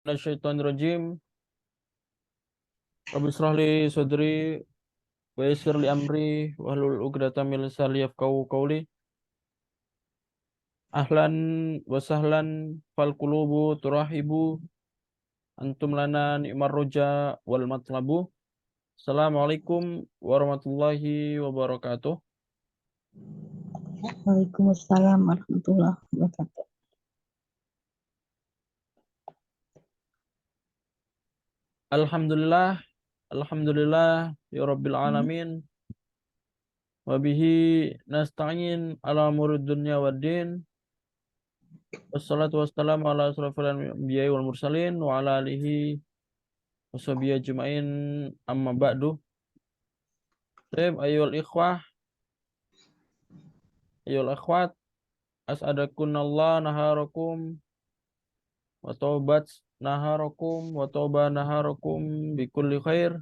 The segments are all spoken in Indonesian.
Minasyaitonirrajim. Rabbi israh li sadri wa yassir li amri wahlul 'uqdatam min lisani yafqahu qawli. Ahlan wa sahlan fal qulubu turahibu antum lana ni'mar roja wal matlabu. Assalamualaikum warahmatullahi wabarakatuh. Waalaikumsalam warahmatullahi wabarakatuh. Alhamdulillah, alhamdulillah ya rabbil alamin. Wa bihi nasta'in ala umurid dunya waddin. Wassalatu wassalamu ala asrofil anbiya'i wal mursalin wa ala alihi washabihi ajma'in amma ba'du. Baik, ayyul ikhwat, as'adakunallah naharakum wa taubat naharakum wa tauba naharakum bikulli khair.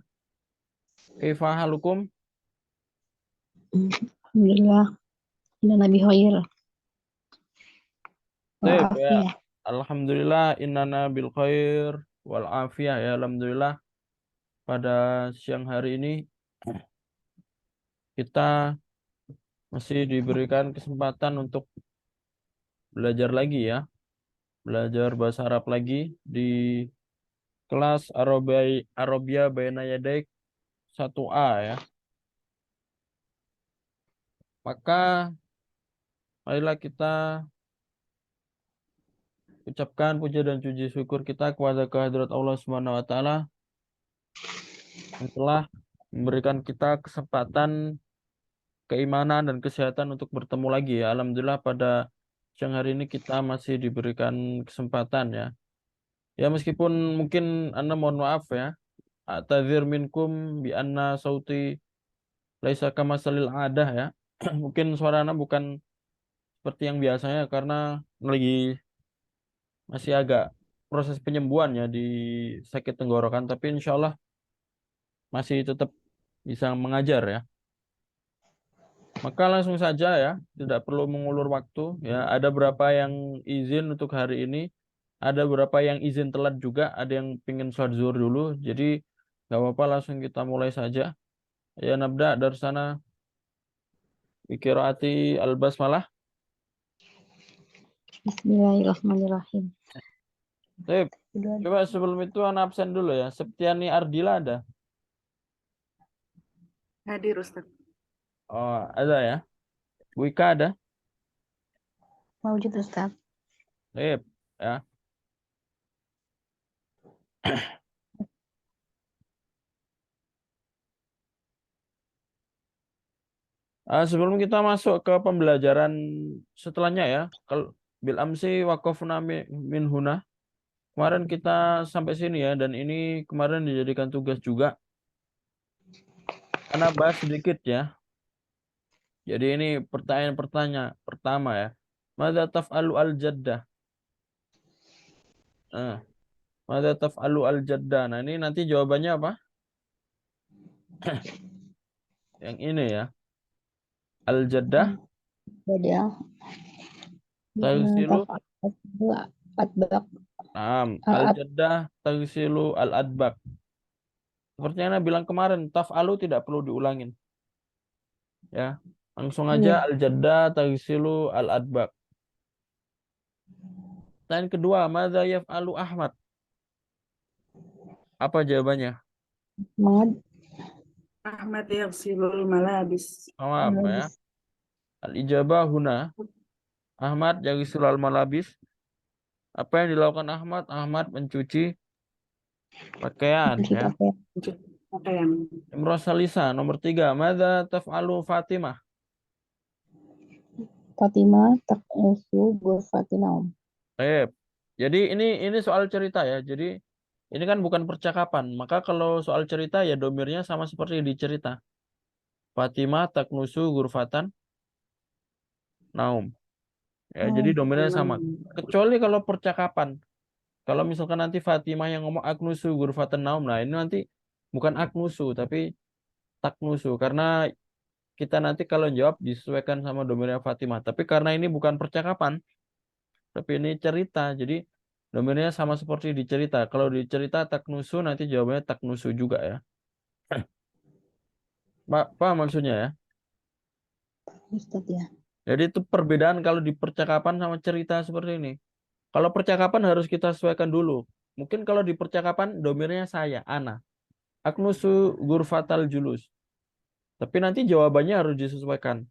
Kaifa halukum? Alhamdulillah, inna nabi khair wa Baik, ya. afiyah. Alhamdulillah innana bil khair wal afiyah, ya alhamdulillah. Pada siang hari ini kita masih diberikan kesempatan untuk belajar lagi, ya. Belajar bahasa Arab lagi di kelas Arabia Baina Yadaik 1A, ya. Maka marilah kita ucapkan puja dan puji syukur kita kepada kehadirat Allah Subhanahu wa taala yang telah memberikan kita kesempatan, keimanan dan kesehatan untuk bertemu lagi, ya. Alhamdulillah pada siang hari ini kita masih diberikan kesempatan, ya. Ya meskipun mungkin Anda mohon maaf, ya. A'tadzir minkum bi anna sauti laisa kamasalil adah, ya. Mungkin suara Anda bukan seperti yang biasanya karena lagi masih agak proses penyembuhan, ya, di sakit tenggorokan, tapi insya Allah masih tetap bisa mengajar, ya. Maka langsung saja, ya, tidak perlu mengulur waktu, ya. Ada berapa yang izin untuk hari ini, ada berapa yang izin telat juga, ada yang pingin sholat zuhur dulu, jadi nggak apa-apa, langsung kita mulai saja. Ya, nabda dari sana bikiraati al-basmalah. Bismillahirrahmanirrahim. Baik, Sudah coba sebelum itu anak absen dulu, ya. Septiani Ardila ada? Hadir Ustaz. Oh, ada, ya. Wika ada? Mawujud Ustaz. Baik, ya. Sebelum kita masuk ke pembelajaran setelahnya, ya. Kalau bil amsi waqafna min huna. Kemarin kita sampai sini, ya, dan ini kemarin dijadikan tugas juga. Karena bahas sedikit, ya. Jadi ini pertanyaan pertama, ya. Madza taf'alu al-jaddah? Nah, madza taf'alu al-jaddah? Nah, ini nanti jawabannya apa? Yang ini, ya. Al-jaddah Bada tagsilu. atbaq Naam, al-at al-jaddah tagsilu al-adbak. Seperti yang Anda bilang kemarin, taf'alu tidak perlu diulangin. Ya, langsung aja ya. al-jaddah tagsilu al-adbak. Pertanyaan kedua, madza yaf'alu Ahmad? Apa jawabannya? Mad Ahmad yaghsilul malabis. Maaf, ya. Al-ijabah huna Ahmad yaghsilu al-malabis. Apa yang dilakukan Ahmad? Ahmad mencuci pakaian, mencuci ya. pakaian. Pakaian. Imroh Salisa nomor 3, madza taf'alu Fatimah? Fatimah taqusu ghurfatinaum. Baik. Jadi ini soal cerita, ya. Jadi ini kan bukan percakapan. Maka kalau soal cerita, ya domirnya sama seperti di cerita. Fatimah taknusu gurfatan naum. Ya, jadi domirnya sama. Kecuali kalau percakapan. Kalau misalkan nanti Fatimah yang ngomong aknusu gurfatan naum, nah ini nanti bukan aknusu tapi taknusu, karena kita nanti kalau jawab disesuaikan sama domirnya Fatimah. Tapi karena ini bukan percakapan, tapi ini cerita, jadi Domirnya sama seperti di cerita. Kalau di cerita taknusu, nanti jawabannya taknusu juga ya. Pak, maksudnya ya? Ustadz ya. Jadi itu perbedaan kalau di percakapan sama cerita seperti ini. Kalau percakapan harus kita sesuaikan dulu. Mungkin kalau di percakapan domirnya saya, ana. Aknusu gurfatal julus. Tapi nanti jawabannya harus disesuaikan.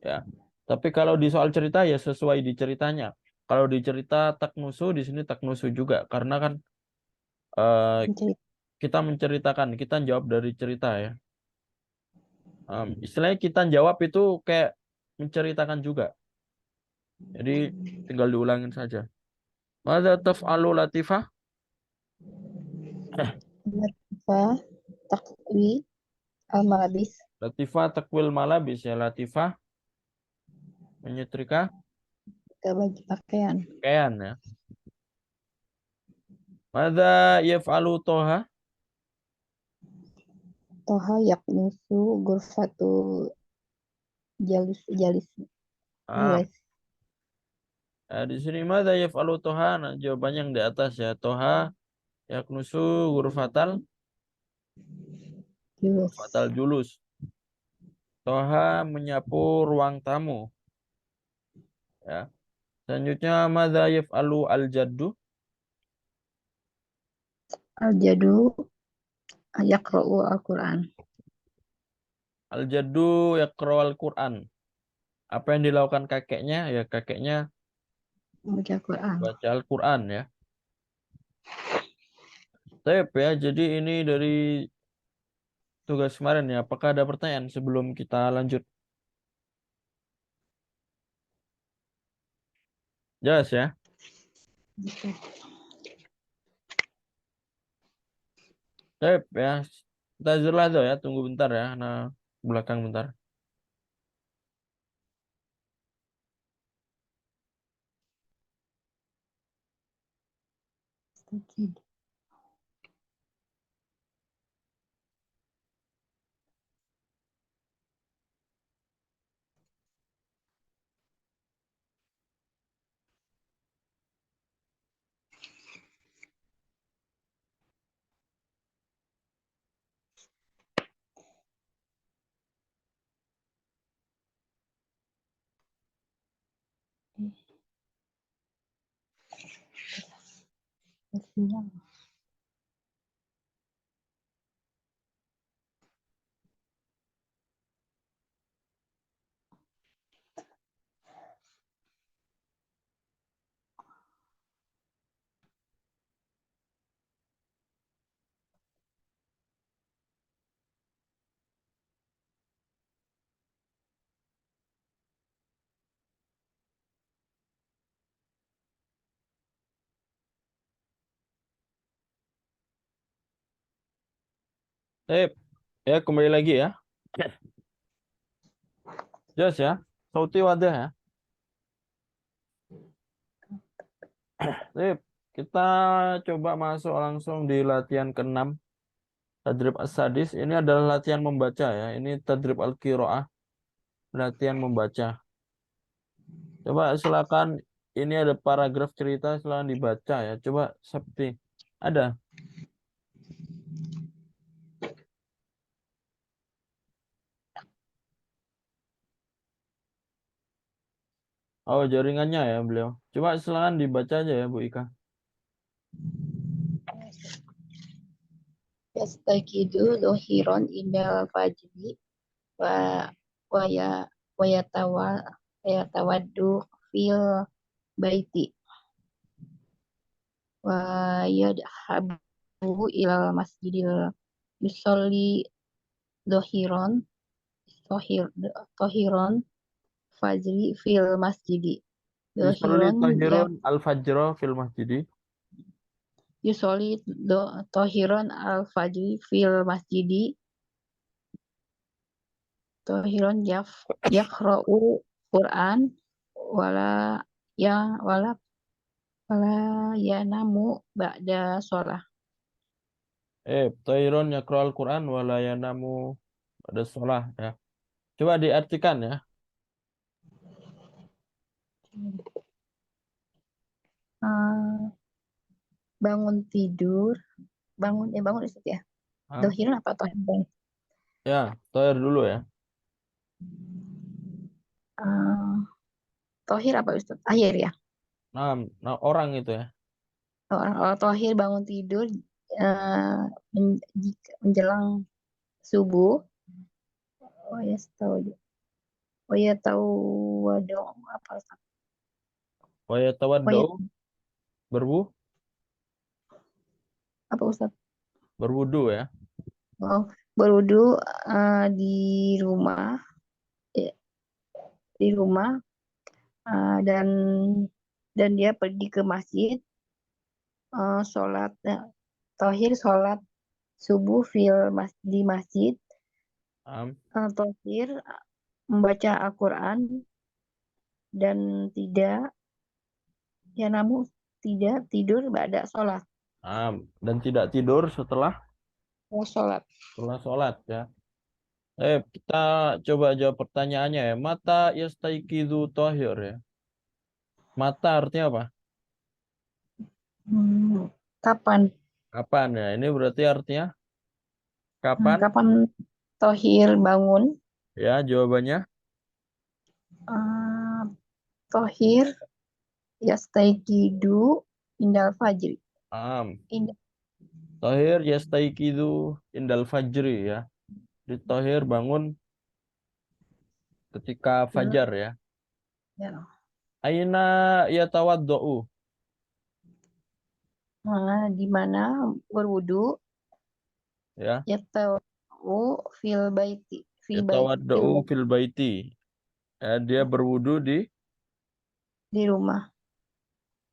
Ya. Tapi kalau di soal cerita ya sesuai di ceritanya. Kalau di cerita taknusu, di sini taknusu juga. Karena kan eh, Mencari kita menceritakan, kita jawab dari cerita ya. Istilahnya kita jawab itu kayak menceritakan juga. Jadi tinggal diulangin saja. Mada taf'alu latifah? Latifah takwi al-malabis Latifah takwil malabis ya. Latifah menyetrika ke baju pakaian. pakaian ya. Mada yaf'alu toha? Toha yaknusu gurfatu jalis Ah, jalis di sini mada yaf'alu toha? Nah, jawabannya yang di atas ya. Toha yaknusu gurfatal julus. fatal julus. Toha menyapu ruang tamu ya. Selanjutnya mada yaf'alu al-jaddu? Al-jadu yaqra'u al-Qur'an. Al-jaddu yaqra'ul Qur'an. Apa yang dilakukan kakeknya? Ya kakeknya Baca Al-Qur'an. baca Al-Qur'an ya. Tep ya, jadi ini dari tugas kemarin ya. Apakah ada pertanyaan sebelum kita lanjut? Jelas ya? Tep ya. Kita zurlah tuh ya, tunggu bentar ya. Nah, belakang bentar. Tep ya, kembali lagi ya. Jelas ya? Sauti wadah ya. Tep, kita coba masuk langsung di latihan ke-6. Tadrib as-sadis. Ini adalah latihan membaca ya. Ini tadrib al-qiraah. Latihan membaca. Coba silakan, ini ada paragraf cerita, silakan dibaca ya. Coba seperti ada. Oh, jaringannya ya beliau. Coba silakan dibaca aja ya Bu Ika. Yastakidu dohiron indal fajri wa wa ya wa yatawa wa yatawaddu fil baiti wa yadhabu ilal masjidil yusolli dohiron tohir tohiron fajri fil masjidi Yusolli dohiron ya tahirun al-fajro fil masjidi. yusolli tohiron al fajri fil masjidi tohiron yakra'u Quran wala ya wala yanamu ba'da sholah. Tahirun yaqra'ul Quran wa la yanamu pada sholah ya. Coba diartikan ya. eh, bangun tidur, bangun Ustaz ya. Am. Dohiran apa tohir? Ya, tohir dulu ya. Eh, tohir apa Ustaz? Akhir ya. Nah, orang itu ya. Orang tohir bangun tidur menjelang subuh. Oh ya, tahu. Oh ya, tahu dong apa Ustaz? Wa Oh ya, yatawaddau, apa Ustaz? berwudu ya. Oh, berwudu di rumah, eh, di rumah dan dia pergi ke masjid, sholat tohir sholat subuh di masjid, Am. tohir membaca Al-Quran dan namun tidak tidur pada sholat. Dan tidak tidur setelah Oh, sholat. sholat ya. Kita coba jawab pertanyaannya ya. Mata yastaiqizu tohir ya. Mata artinya apa? Hmm, kapan? Kapan ya? Ini berarti artinya kapan? Kapan tohir bangun? Ya, jawabannya. Eh, tohir yastaiqidu indal fajri. Am. Indah. Tohir yastaiqizu indal fajri ya. Di tohir bangun ketika fajar ya. Ya. Aina yatawaddau Di mana berwudu ya. yatau fil baiti Yatawaddau fil baiti. Ya, dia berwudu di rumah.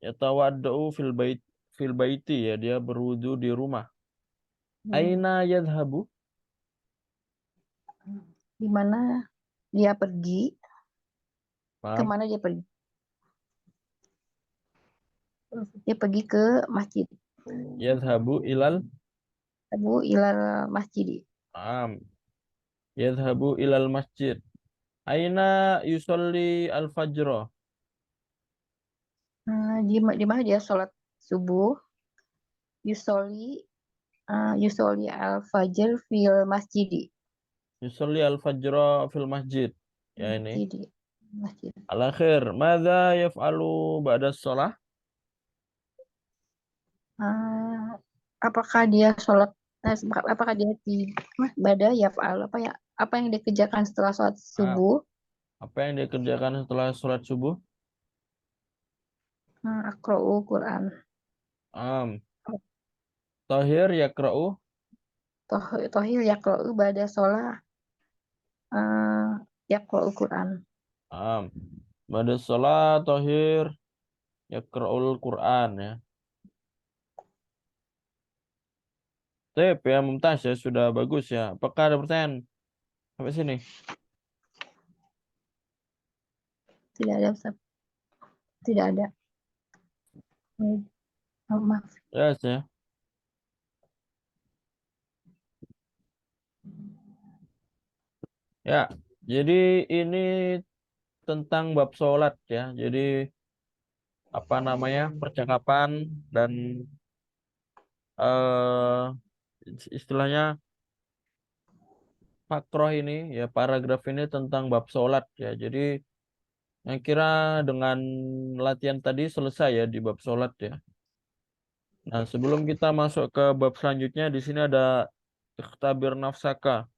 yatawaddau fil baiti ya, dia berwudu di rumah. Hmm. Aina yadhabu? Di mana dia pergi? Paham? Kemana dia pergi? Dia pergi ke masjid. Yadhabu ilal Abu ilal masjid. am. Yadhabu ilal masjid. Aina yusolli al-fajr? Di mana dia sholat subuh? Yusoli Yusoli al fajr fil masjid. Yusolli al-fajr fil masjid. Ya ini. Masjid. Al-akhir. Mada yaf'alu ba'da sholah? Ah, apakah dia sholat? Apakah dia pada ya apa yang dia kerjakan setelah sholat Ah, subuh? apa yang dia kerjakan setelah sholat subuh? Aqra'u Quran. Am. Tahir yakra'u. Tohil yaqra'u pada sholat yaqra'u Quran. Am. Ba'da sholat tahir yakra'ul Quran ya. Tip ya, Mumtaz ya, sudah bagus ya. Apakah ada pertanyaan sampai sini? Tidak ada Ustaz. Tidak ada. Maaf. Yes ya. Ya, jadi ini tentang bab sholat ya. Jadi apa namanya, percakapan dan eh istilahnya fakroh ini ya, paragraf ini tentang bab sholat ya. Jadi yang kira dengan latihan tadi selesai ya di bab sholat ya. Nah, sebelum kita masuk ke bab selanjutnya, di sini ada ikhtabir nafsaka.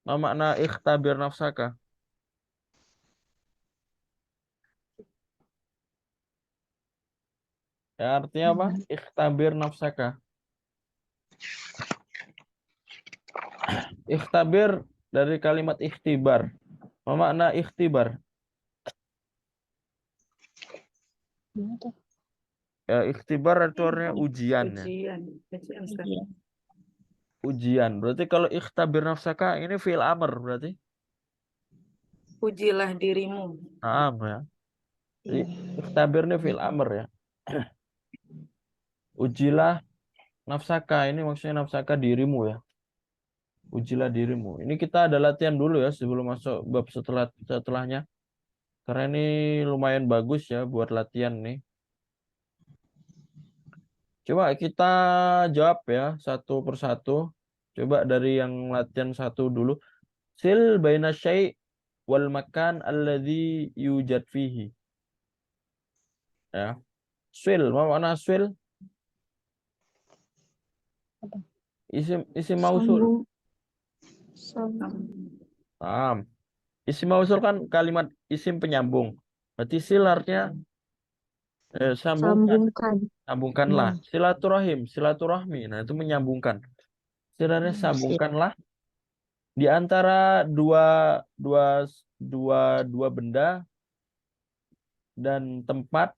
Apa makna ikhtabir nafsaka? Ya, artinya apa? Ikhtabir nafsaka. Ikhtabir dari kalimat ikhtibar. Apa makna ikhtibar? Ya, ikhtibar itu artinya ujian ya. Ujian Ustaz. Iya. Ujian. Berarti kalau ikhtabir nafsaka ini fi'il amr berarti. Ujilah dirimu. Ya. Jadi, ikhtabir ini fi'il amr ya. Ujilah nafsaka, ini maksudnya nafsaka dirimu ya. Ujilah dirimu. Ini kita ada latihan dulu ya sebelum masuk bab setelahnya. Karena ini lumayan bagus ya buat latihan nih. Coba kita jawab ya satu persatu. Coba dari yang latihan satu dulu. Sil baina syai' wal makan alladhi yujad fihi. Ya. Swil, apa makna swil? Apa? Isim mausul. Sambung. Paham. Isim mausul kan kalimat isim penyambung. Berarti sil artinya sambungkan. Sambungkan. Sambungkanlah. Silaturahim, silaturahmi. Nah, itu menyambungkan. Istilahnya sambungkanlah di antara dua dua dua benda dan tempat.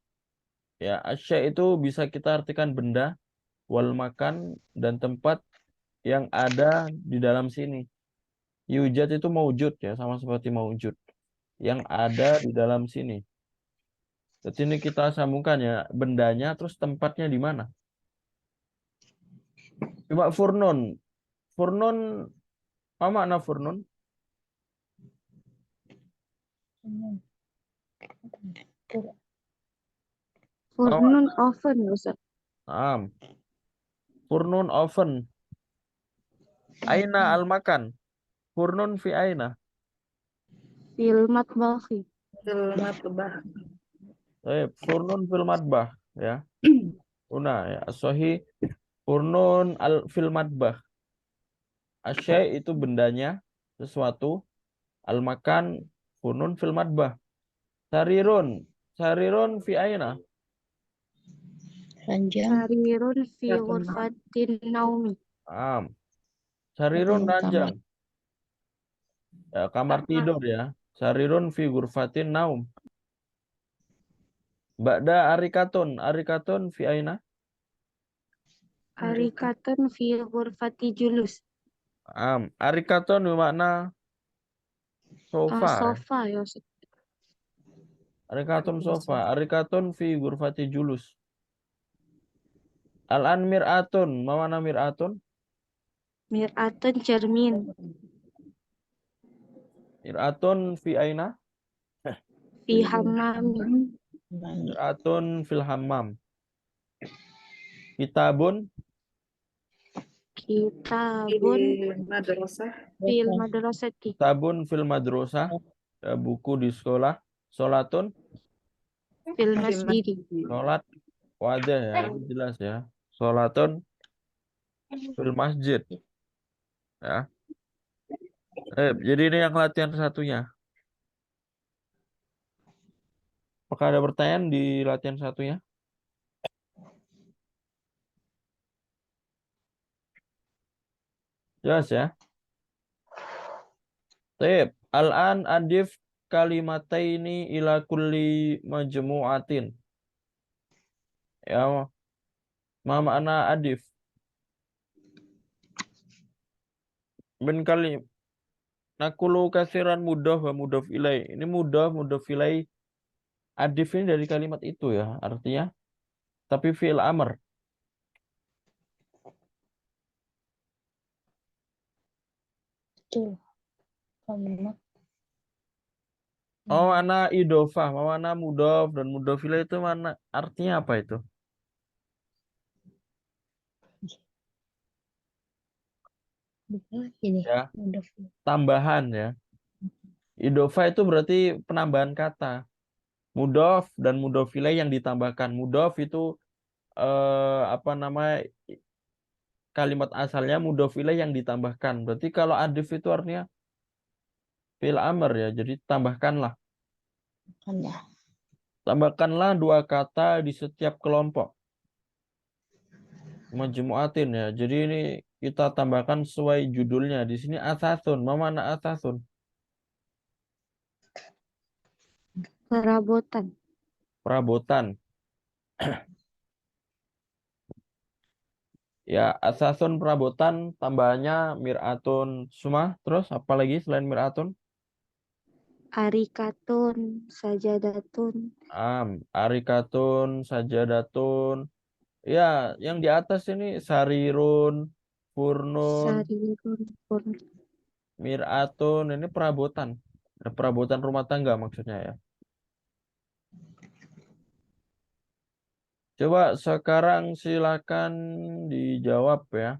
Ya, asya itu bisa kita artikan benda, wal makan dan tempat yang ada di dalam sini. Yujad itu maujud ya, sama seperti maujud. Yang ada di dalam sini. Jadi ini kita sambungkan ya, bendanya terus tempatnya di mana. Coba furnun. Furnun, apa makna furnun? Furnun oven, Ustaz. Furnun oven. Aina al makan. Furnun fi aina. Fil matbahi. Matbah. Furnun fil matbah ya. Una ya. Sahih furnun al fil matbah. Asyai itu bendanya, sesuatu. Al makan furnun fil matbah. Sarirun. Sarirun fi aina. Ranjang. Sarirun fi ghurfatin naumi. Am. Sarirun ranjang. Ya, kamar tidur ya. Sarirun fi ghurfatin naum. Ba'da arikatun. Arikatun fi aina. Arikatun fi ghurfati julus. Arikatun bermakna sofa. Sofa ya, Ustaz. Arikatun sofa. Arikatun fi ghurfati julus. Al-an mir'atun. Mana mir'atun? Mir'atun cermin. Mir'atun fi aina. Fi hammami. Mir'atun fil hammam. Kitabun. Kitabun Madrasah. fil madrasati. Kitabun fil madrosah. Ya, buku di sekolah. Sholatun. Fil masjidi. Sholat. Wadah ya. Jelas ya. Sholatun fil masjid. Ya. Jadi ini yang latihan satunya. Apakah ada pertanyaan di latihan satunya? Jelas ya. Taib. Al-an adif kalimataini ila kulli majmu'atin. Ya, ma makna adif? Min kali nakulu kasiran mudhaf wa mudhaf ilai. Ini mudhaf ilai. Adif ini dari kalimat itu ya, artinya. Tapi fi'il amr. Betul. Oh, mana idofah, mana mudhaf dan mudhaf ilai itu mana artinya apa itu? Ini. Ya, tambahan ya. Idofah itu berarti penambahan kata. Mudhof dan mudhof ilaih yang ditambahkan. Mudhof itu apa namanya, kalimat asalnya mudhof ilaih yang ditambahkan. Berarti kalau adif itu artinya fi'il amr ya. Jadi tambahkanlah. Tambahkanlah dua kata di setiap kelompok. Majmu'atin ya. Jadi ini kita tambahkan sesuai judulnya. Di sini asasun. Mana asasun? Perabotan. Perabotan. Ya, asasun perabotan tambahannya mir'atun semua. Terus apa lagi selain mir'atun? Arikatun. Sajadatun. Arikatun, sajadatun. Ya, yang di atas ini sarirun, furnun, Sarirun. mir'atun. Ini perabotan. Perabotan rumah tangga maksudnya ya. Coba sekarang silakan dijawab ya.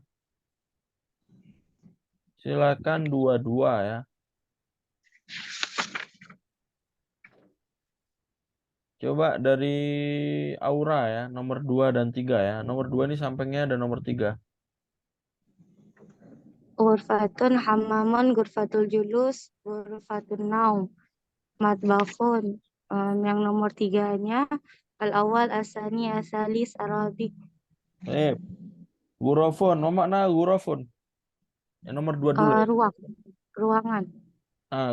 Silakan dua-dua ya. Coba dari Aura ya, nomor 2 dan 3 ya. Nomor 2 ini sampingnya ada nomor 3. Ghurfatun hammamun, ghurfatul julus, ghurfatun naum, matbafun. Yang nomor tiganya al-awal, asani, asalis, arabik. Gurafun, apa makna gurafun? Yang nomor 2 dulu ya. Ruangan.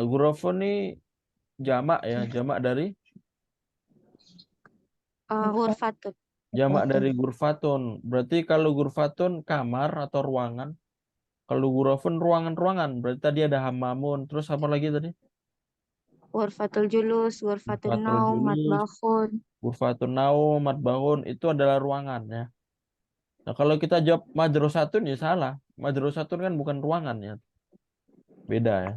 Gurafun ini jamak ya, jamak dari Ghurfatun. gurfatun. Berarti kalau gurfatun kamar atau ruangan. Kalau gurafun ruangan-ruangan. Berarti tadi ada hamamun. Terus apa lagi tadi? Ghurfatul julus, ghurfatun Gurfatul naum, julus, matbafun. gurfatun naum, matbahun. Itu adalah ruangan ya. Nah kalau kita jawab madrosatun ya salah. Madrosatun kan bukan ruangan ya. Beda ya.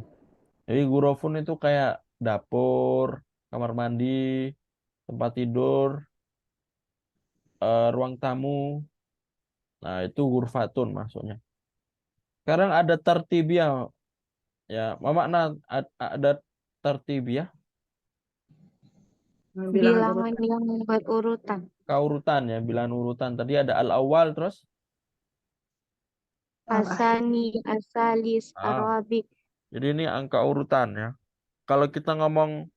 Jadi gurafun itu kayak dapur, kamar mandi, tempat tidur, ruang tamu. Nah, itu gurfatun maksudnya. Sekarang ada tertibiyah. Ya, apa makna ada tertibiyah? Bilangan Bilangan urutan. yang berurutan. Kaurutan ya, bilangan urutan. Tadi ada al-awwal terus. Asani, asalis, Ah, arabik. jadi ini angka urutan ya. Kalau kita ngomong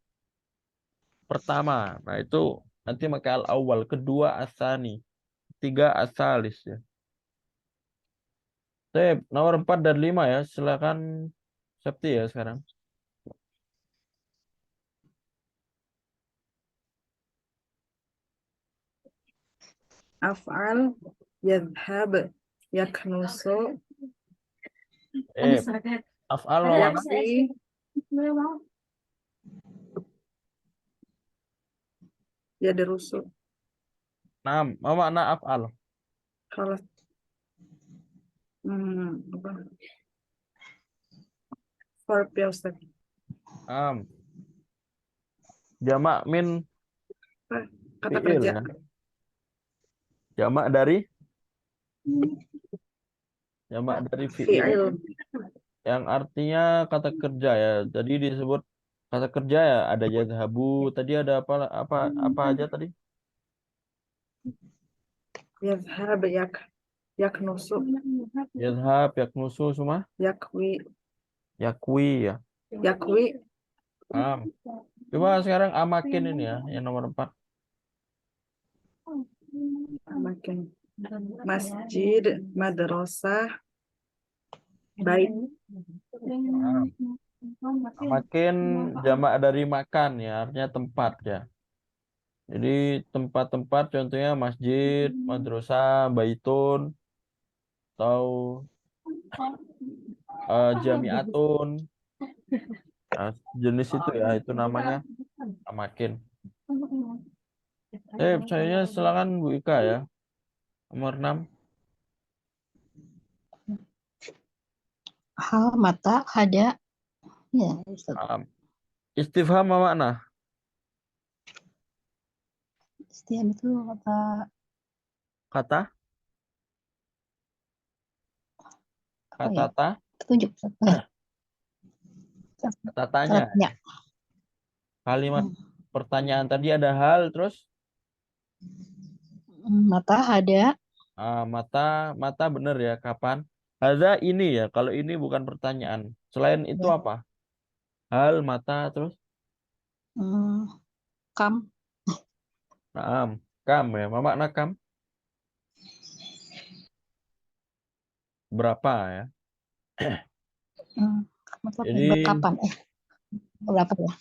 pertama, nah itu nanti pakai al-awwal, kedua asani, tiga asalis ya. Sip, nomor 4 dan 5 ya. Silakan Septi ya sekarang. Af'al, yadhhab, yaknusu, Af'al apa? yakfi, yadrusu. Nah, apa makna af'al? Kalau apa? Verb ya Ustaz. Am. Jamak min Kata fi'il kerja. ya. Jamak dari fi'il. Fi'il. Yang artinya kata kerja ya. Jadi disebut kata kerja ya ada yadhabu, tadi ada apa aja tadi? Yadhhab, yaknusu, Yadhab, yaknusu semua, yakwi, yakwi ya. yakwi, Am. Coba sekarang amakin ini ya, yang nomor 4. makin masjid, madrasah, bait. Am. Amakin jamak dari makan ya, artinya tempat ya. Jadi tempat-tempat contohnya masjid, madrasah, baitun, atau jamiatun. Nah, jenis itu ya, itu namanya amakin. Saya silakan Bu Ika ya. Nomor 6. Mata, hada. Ya, Ustaz. Istifham apa makna? Istiam itu kata Kata? apa ya? Kata Petunjuk, Ustaz. kata tanya. Tanya. Kalimat pertanyaan tadi ada hal terus Mata, hada. mata bener ya kapan? Hadza ini ya. Kalau ini bukan pertanyaan. Selain itu Ya. apa? Hal mata terus Kam. naam. Kam ya. Apa makna kam? Berapa ya? Jadi Kapan? Berapa ya?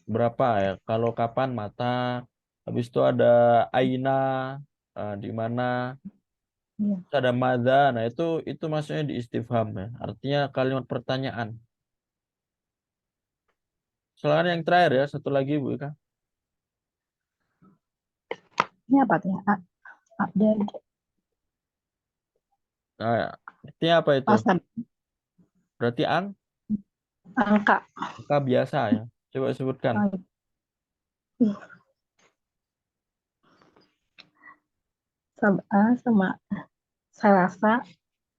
berapa ya? Kalau kapan mata, habis itu ada aina, di mana, Iya. terus ada madza. Nah, itu maksudnya di istifham ya. Artinya kalimat pertanyaan. Silakan yang terakhir ya, satu lagi Bu Ika. Ini apa tuh? Ada Nah, artinya apa itu? pasar Berarti angka. angka biasa ya. Coba sebutkan. sab'a sama salasa,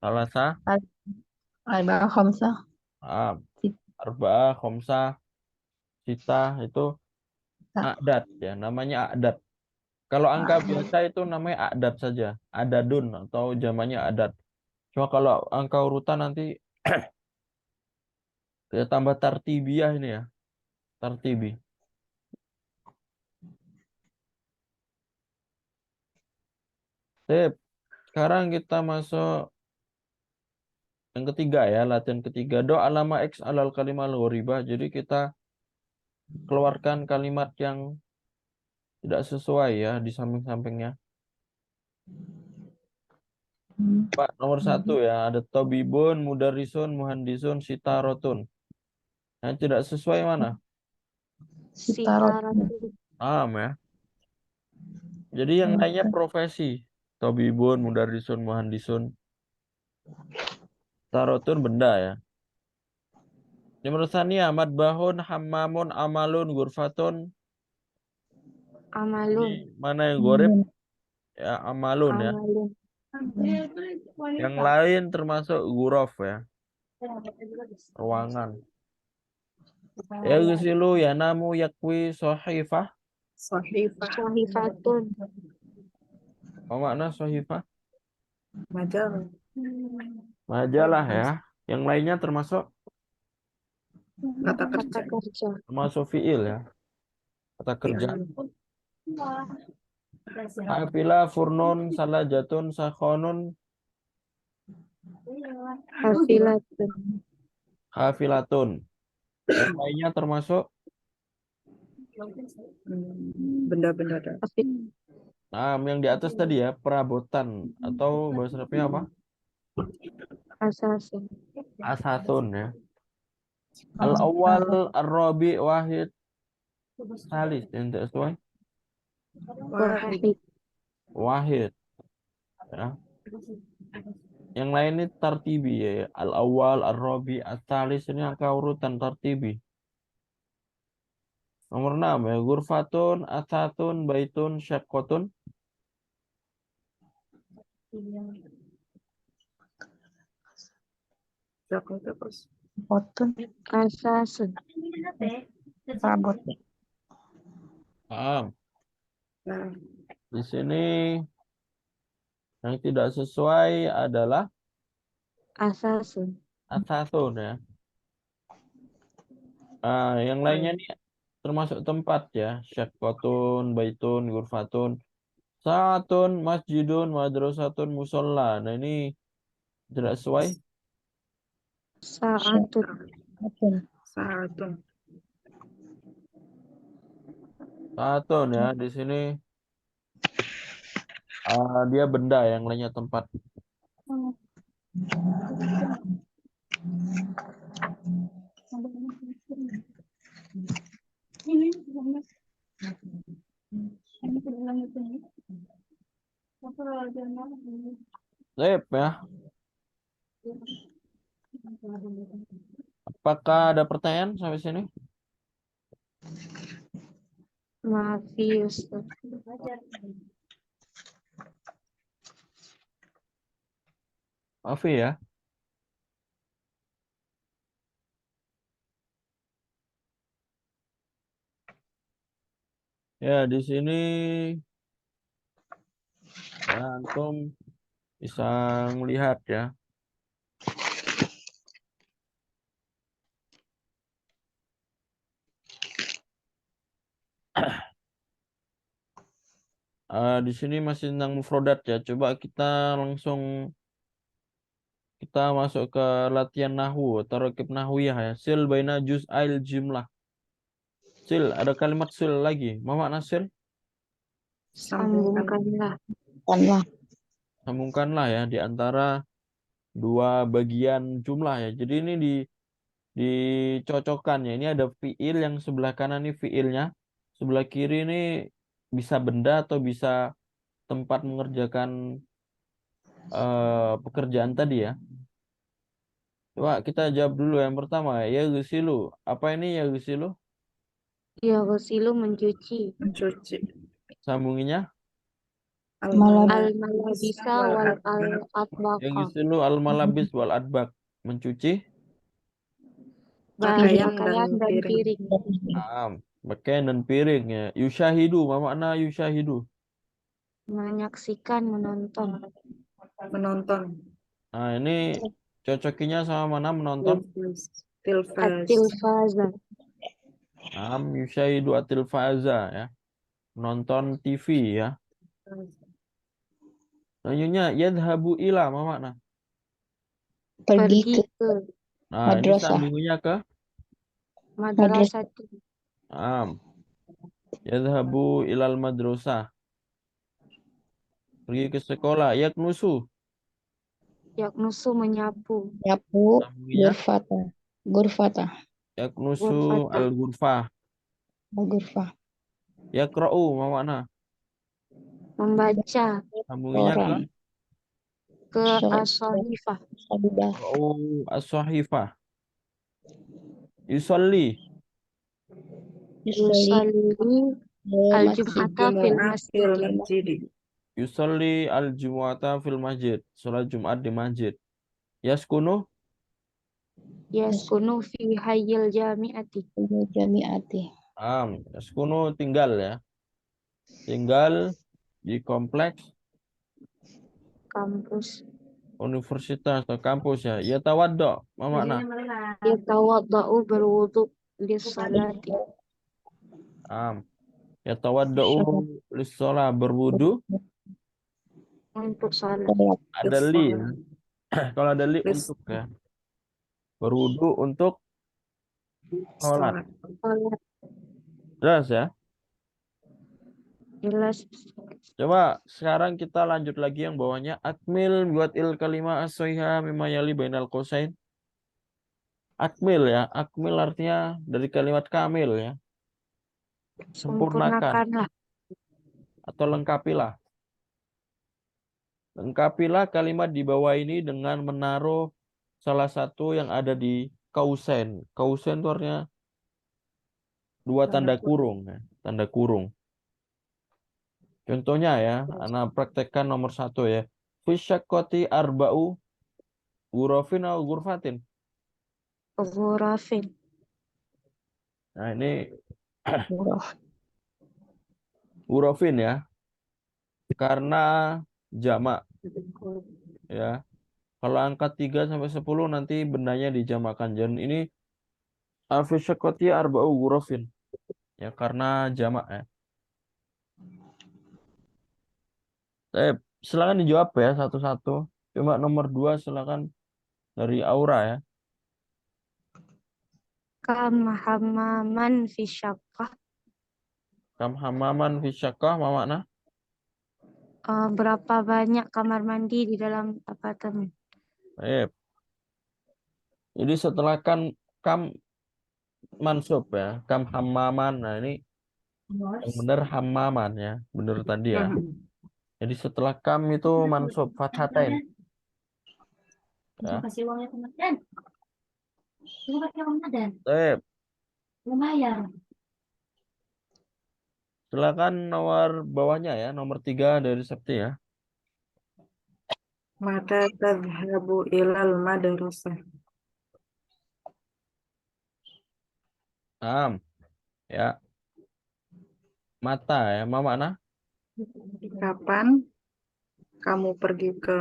Salasa, arba'ah, khamsah, ah, sita. arba'ah, khomsah, sita itu adat ya, namanya adat. Kalau angka biasa itu namanya adat saja, adadun atau zamannya adat. Cuma kalau angka urutan nanti kita tambah tartibiyah ini ya, tartibi. Sip. Sekarang kita masuk yang ketiga ya, latihan ketiga. Do alama X alal kalimat ghoribah. Jadi kita keluarkan kalimat yang tidak sesuai ya di samping-sampingnya. Pak, nomor satu ya, ada tobibun, mudarisun, muhandisun, sitarotun. Yang tidak sesuai mana? Sitarotun. Paham ya. Jadi yang lainnya profesi. Tobibun, mudarisun, muhandisun. Sitarotun benda ya. Nomor sania, madbahun, hammamun, amalun, gurfatun. Amalun. Ini mana yang gorib? Ya, amalun ya. Amalun. Yang lain termasuk gurof ya, ruangan. Ya gesilu ya namu yakwi sohifah. Sahifah, Sahifatun. Apa makna sohifah? majalah, Majalah ya. Yang lainnya termasuk kata Kata kerja, kerja. fiil ya, kata kerja. Afila furnun salajatun sakhonun Hafilatun. hafilatun. Yang lainnya termasuk benda-benda dan yang di atas tadi ya, perabotan atau bahasa Arabnya apa? Asasun. Asatun ya. Al-awwal ar-rabi wahid salis yang tidak sesuai. wahid, Wahid. Wahid ya. Yang lain ini tartibi ya. Al-awwal, ar-rabi, at-talis ini angka urutan tartibi. Nomor 6 ya. Gurfatun, asatun, baitun, syaqqatun. Jakarta terus. Potun, Asasun. sabot. Paham. Nah, Di sini yang tidak sesuai adalah Asasun. asatun ya. Yang lainnya ini termasuk tempat ya. Syaqqatun, baitun, gurfatun. Sa'atun, masjidun, madrasatun, musolla. Nah ini tidak sesuai. Sa'atun. Potun, saatun, Sa'atun ya. Di sini dia benda, yang lainnya tempat. Sip ya. Apakah ada pertanyaan sampai sini? Mafius. Afi ya. Ya, di sini ya antum bisa melihat ya. Di sini masih tentang mufrodat ya. Coba kita masuk ke latihan nahwu atau rakib nahwiyah ya. Sil baina juz'ail jumlah. Sil, ada kalimat sil lagi. Apa makna sil? sambungkan, Sambungkanlah. Allah. Sambungkanlah ya di antara dua bagian jumlah ya. Jadi ini dicocokkan ya. Ini ada fiil yang sebelah kanan ini fiilnya, sebelah kiri ini bisa benda atau bisa tempat mengerjakan pekerjaan tadi ya. Coba kita jawab dulu yang pertama ya gusilu. Apa ini ya gusilu? Ya Gosilu mencuci. mencuci, Sambunginya Malam. Al-malabisa wal al-atbaqa. Yang dulu al-malabis wal adbak. Mencuci. Pakaian Pakaian dan dan piring. piring. Pakaian dan piring ya. Yushahidu. Apa makna yushahidu? Menyaksikan, menonton. Menonton. Nah, ini cocokinya sama mana menonton? Tilfaz. At-tilfaza. Yushahidu atil faza ya. Nonton TV ya. Selanjutnya yadhabu ila apa makna? Pergi Pergi ke ke Nah, ini madrasah. sambungannya ke madrasah. yadhabu ilal madrasah. Pergi ke sekolah. Yaknusu. Yaknusu menyapu. Nyapu Sambungannya gurfata. Gurfata. yaknusu Ghurfata. al-ghurfah. Gurfah. Yakra'u apa makna? Membaca. Sambungannya ke Orang. Ke So- as-sahifah. Sabibah. Yakra'u as-sahifah. Yusolli. Yusalli al-jum'ata fil Jumu'ah masjid. fil masjid. Yusolli al-jumu'ata fil masjid. Sholat Jumat di masjid. Yaskunu. Yaskunu fi hayyil jami'ati. Jamiati. Yaskunu tinggal ya. Tinggal di kompleks Kampus. universitas atau kampus ya. Yatawaddo. Apa makna? Yatawadda'u berwudu lis-salati. Yatawadda'u lis-shalah berwudu. Untuk salat. Ada li ya. Kalau ada li untuk ya. Berwudu untuk sholat. Salat. Jelas ya. Jelas. Coba sekarang kita lanjut lagi yang bawahnya. Akmil buat il kalimah as-sohiha mimma yali bainal qausain. Akmil ya. Akmil artinya dari kalimat kamil ya. Sempurnakan Sempurnakanlah. atau lengkapilah. Lengkapilah kalimat di bawah ini dengan menaruh salah satu yang ada di kausen. Kausen itu artinya dua tanda kurung ya. Tanda kurung. Contohnya ya, anak praktekkan nomor 1 ya. Fisyakoti arba'u gurafin atau gurfatin. Ghurafin. Nah ini Guraf. gurafin ya. Karena jamak ya. Kalau angka 3 sampai 10 nanti bendanya dijamakkan. Dan ini fisyakoti arba'u gurafin. Ya karena jamak ya. Silakan dijawab ya satu-satu. Cuma nomor 2 silakan dari Aura ya. Kam hamaman fi syaqqah. Kam hamaman fi syaqqah apa makna? Berapa banyak kamar mandi di dalam apartemen? Baik. Jadi setelah kam mansub ya, kam hamaman. Nah, ini yang benar hamaman ya, benar tadi ya. Jadi setelah kam itu mansub fathatain. Ya. Kasih uangnya ke Mas Dan. Ini pakai uang Dan. Baik. Lumayan. Silakan nomor bawahnya ya, nomor 3 dari Septi ya. Mata tadhabu ilal madrasah. Ya. Mata ya, apa makna? Kapan kamu pergi ke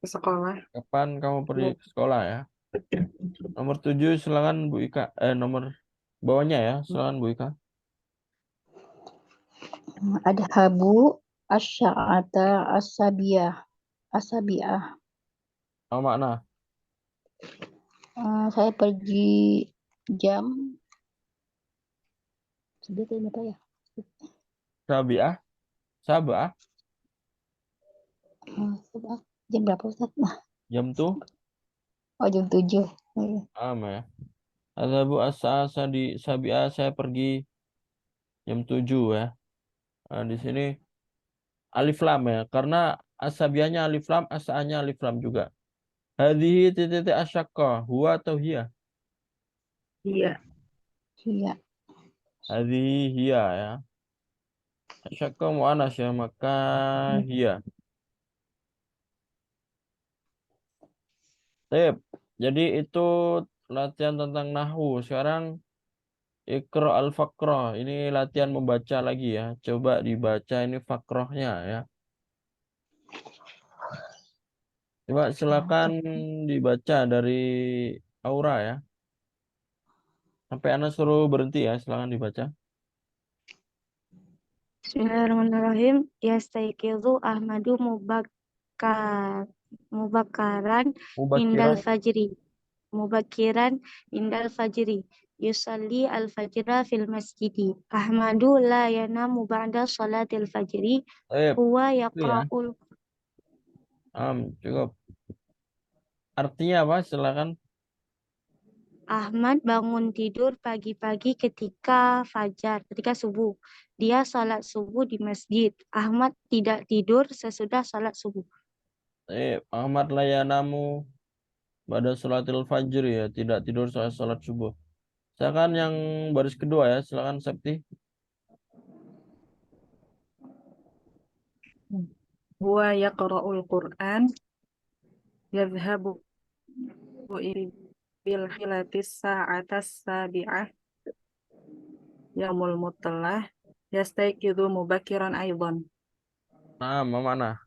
ke sekolah? Kapan kamu pergi ke sekolah ya? Nomor 7 silakan Bu Ika. Nomor bawahnya ya, silakan Bu Ika. Ada habu asy'ata asabiyah. Asabiah. Apa makna? Saya pergi jam sebetulnya apa ya? Sabiah. Sabah. Jam berapa Ustaz? Jam tuh. Oh, jam 7. Ya. Adzabu asa di Sabiah saya pergi jam 7 ya. Nah, di sini alif lam ya. Karena asabiahnya alif lam, asaannya alif lam juga. Hadhihi titik asyaqqa, huwa atau hiya? Iya. Iya. Hadhihi hiya ya. syakka mu'anas ya, maka iya. Sip. Jadi itu latihan tentang nahwu. Sekarang Iqra al-Faqrah. Ini latihan membaca lagi ya. Coba dibaca ini fakrohnya ya. Coba silakan dibaca dari Aura ya. Sampai Ana suruh berhenti ya. Silakan dibaca. Bismillahirrahmanirrahim. Yastaiqizu Ahmadu mubakaran indal Mubakiran. fajri. Mubakiran indal fajri. Yusalli al-fajra fil masjidi. Ahmadu la yanamu ba'da salatil fajri. Huwa Itu ya. yaqra'ul. Cukup. Artinya apa? Silakan. Ahmad bangun tidur pagi-pagi ketika fajar, ketika subuh. Dia salat subuh di masjid. Ahmad tidak tidur sesudah salat subuh. Ahmad layanamu pada sholatil fajr ya. Tidak tidur saat sholat subuh. Silakan yang baris kedua ya. Silakan Septi. Huwa yaqra'ul Qur'an yadhhabu bil hilatis sa'atas sabi'ah yaumul mutlah yastayqidu mubakiran aidan. Nah, mana?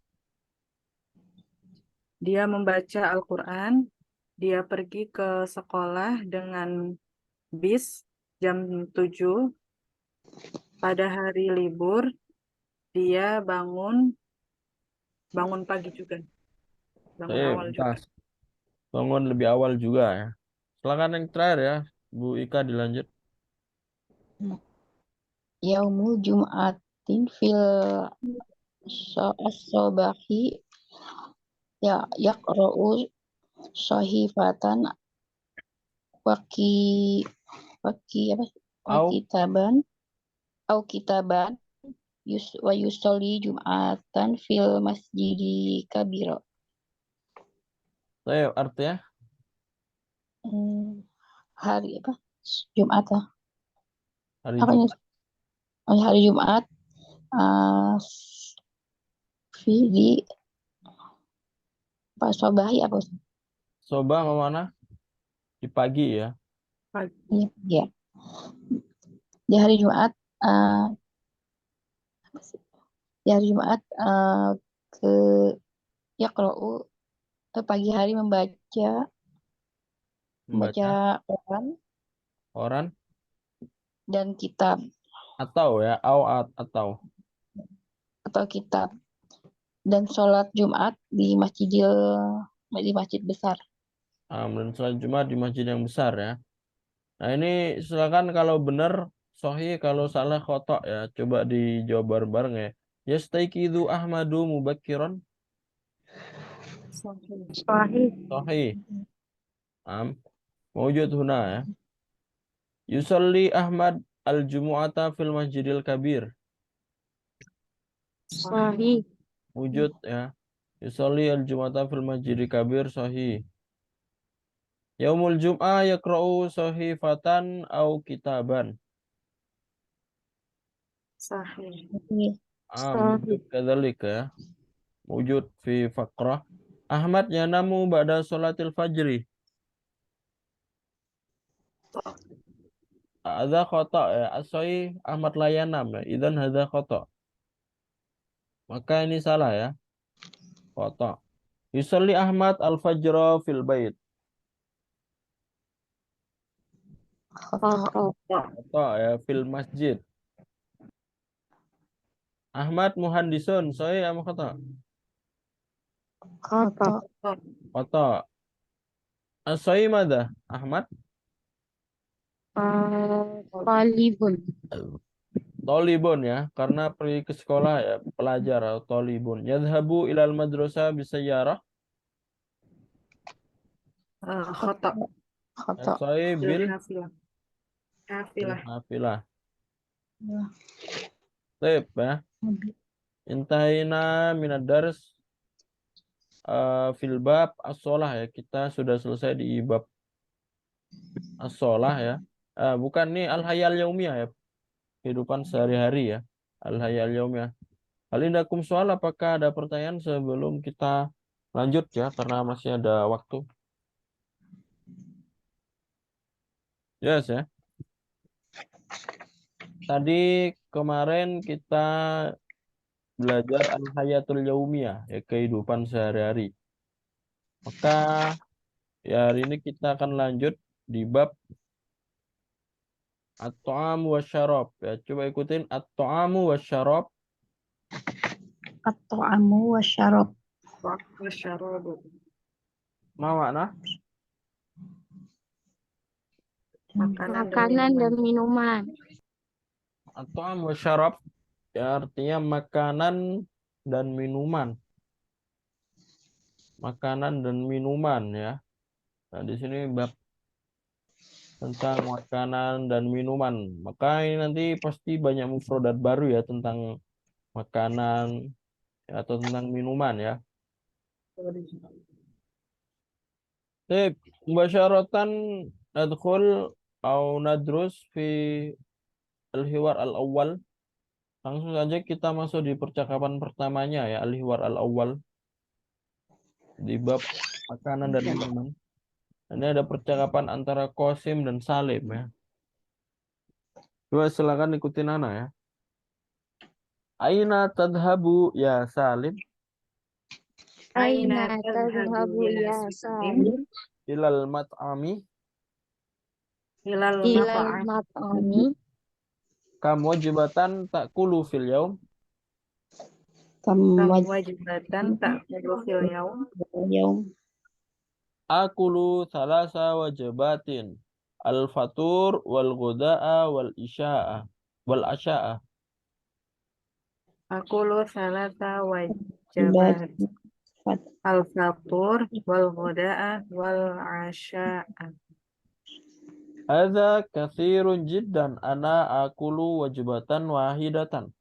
Dia membaca Al-Quran, dia pergi ke sekolah dengan bis jam 7. Pada hari libur, dia bangun pagi juga. Bangun awal juga. Pas. Bangun lebih awal juga ya. Silakan yang terakhir ya. Bu Ika dilanjut. Yaumul Jum'atin fil sobahi ya yaqra'u sahifatan waki apa Au. kitaban au kitaban wa yusolli Jum'atan fil masjidi kabiro. Saya artinya Hari apa? Jumat lah. hari Apa Jumat. hari Jumat uh, di Pak Sobahi apa sih? Sobah mana? Di pagi ya. Iya, ya. Di hari Jumat apa sih? Di hari Jumat ke Yaqra'u pagi hari membaca Quran Koran dan kitab atau ya, atau. atau kitab dan sholat Jumat di masjid besar. Dan sholat Jumat di masjid yang besar ya. Nah ini silakan kalau benar sahih, kalau salah khotok ya. Coba dijawab bareng-bareng ya. Yastaiqidu Ahmadu mubakiran. Sahih. Sahih. Mawjud huna ya. Yusalli Ahmad al-Jumu'ata fil Masjidil Kabir. Sahih. Wujud ya. Yusalli al-Jumu'ata fil Masjidil Kabir sahih. Yaumul Jum'ah yaqra'u sahifatan au kitaban. Sahih. Wujud kadzalik ya. Wujud fi faqrah. Ahmad yanamu ba'da sholatil fajri. Ada khata ya. Asoi Ahmad layanam ya. Idan hadza khata. Maka ini salah ya. Khata. Yusalli Ahmad al-fajra fil bait. Khotok. Khata ya fil masjid. Ahmad muhandisun. Soi am khata. Khotok. Khata. Asoi mada? Ahmad Talibun. Tolibun ya, karena pergi ke sekolah ya, pelajar atau tolibun. Yadhabu ilal madrasah bisayyarah. Khata. Sahih bil Hafilah. Hafilah. hafilah. Sip ya. Intahina minad dars fil bab as-shalah ya. Kita sudah selesai di bab as-shalah ya. Bukan nih al-hayal yaumiyah ya. Kehidupan sehari-hari ya. al-hayya al-yaumiyah. Hal indakum soal, apakah ada pertanyaan sebelum kita lanjut ya, karena masih ada waktu. Yes ya. Tadi kemarin kita belajar al-hayatul yaumiyah, ya kehidupan sehari-hari. Maka ya hari ini kita akan lanjut di bab at-ta'am wa syarab. Ya, coba ikutin at-ta'amu wa syarab. At-ta'amu wa syarab. Wasyarabu. Ma makna? Makanan dan Makanan dan minuman. minuman. At-ta'am wa syarab ya artinya makanan dan minuman. Makanan dan minuman ya. Nah, di sini bab tentang makanan dan minuman. Maka ini nanti pasti banyak mufrodat baru ya tentang makanan ya, atau tentang minuman ya. Baik, mubasyaratan nadkhul au nadrus fi al-hiwar al-awwal. Langsung saja kita masuk di percakapan pertamanya ya, al-hiwar al-awwal di bab makanan dan minuman. Ini ada percakapan antara Qasim dan Salim ya. Coba silakan ikutin Nana ya. Aina tadhabu ya Salim? Aina Aina tadhhabu ya Salim? Ilal mat'ami Hilal Ilal mata'am. mat'ami. kam wajibatan ta'kulu fil yaum? Kam Wajibatan ta'kulu fil yaum. yaum. Akulu thalasa wajibatin. Al-fatur wal ghuda'a wal isya'a wal asya'a. Akulu salasa wajibat. Al-fatur wal ghuda'a wal asya'a. Hadza katsirun jiddan ana akulu wajibatan wahidatan.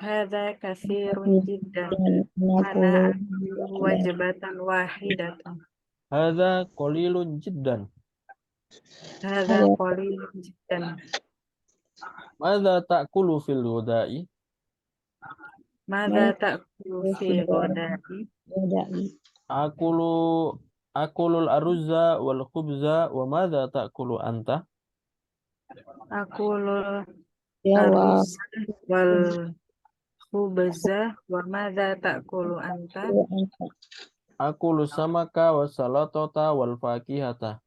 Hadza katsirun jiddan. Ana akulu wajibatan wahidatan. Hadza qalilun jiddan. Hadza qalilun jiddan. Madza ta'kulu fil ghuda'i? Madza ta'kulu fi ghada'i? Akulu akulul aruzza wal khubza wa madza ta'kulu anta? Akulu Ya wa aruz wal khubza wa madza ta'kulu anta? Akulu samaka wa salatata wal fakihata.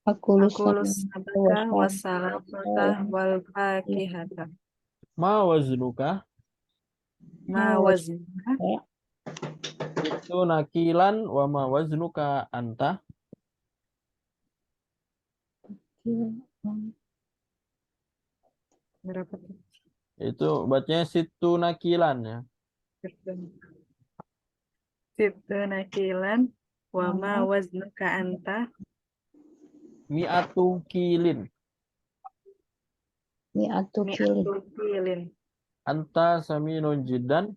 aku Akulu sabaka wa salatata wal fakihata. Ma waznuka? Ma waznuka? Itu nakilan wa ma waznuka anta? Berapa tuh? Itu bacanya situ nakilan ya. Sittu nakilan wa ma waznuka anta? Mi'atu kilin. mi'atu kilin. Mi'atu kilin. Anta saminun jiddan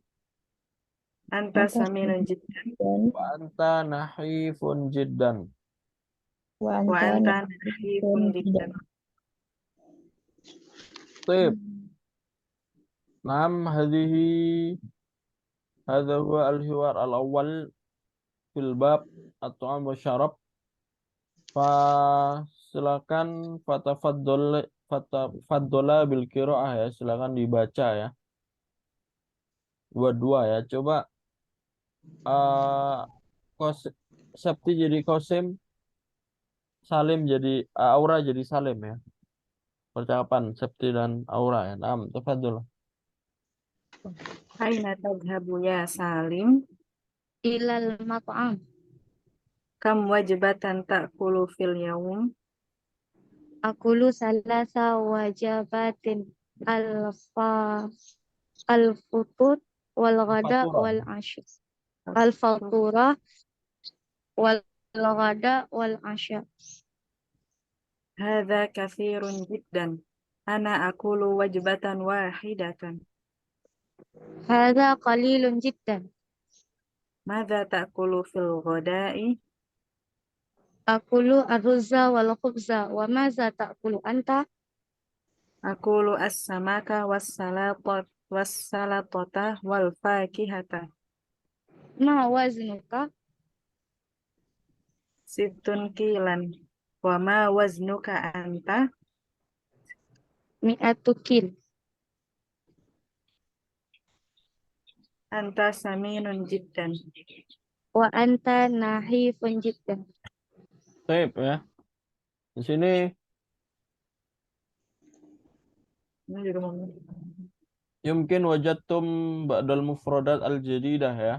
Anta saminun jiddan wa anta nahifun jiddan. Wa wa anta anta nahifun jiddan. Tib. Nam hadha huwa al-hiwar al-awwal fil bab at-ta'am wa syarab. Silakan fatafaddola bil qiraah ya, silakan dibaca ya. Dua-dua ya. Coba Septi jadi Qasim, Salim jadi Aura jadi Salim ya. Percakapan Septi dan Aura ya. Naam, tafadhol. Aina tadhhabu ya Salim? Ilal mat'am. Kam wajibatan ta'kulu fil yaum? Akulu salasa wajibatin al-futur wal ghada Al-fatura. wal asya. Al-fatura wal ghada wal asya. Hadza katsirun jiddan. Ana akulu wajibatan wahidatan. Hadza qalilun jiddan. Madza ta'kulu fil ghada'i? Akulu aruzza wal khubza wa maza ta'kulu anta? Aqulu as-samaka wassalatota wal fakihata. Ma waznuka? Sittun kilan. Wa ma waznuka anta? Mi'atu kil. Anta saminun jiddan. Wa anta nahifun jiddan. Baik ya. Di sini Ini juga mau. yumkin wajadtum ba'dal mufradat al-jadidah ya.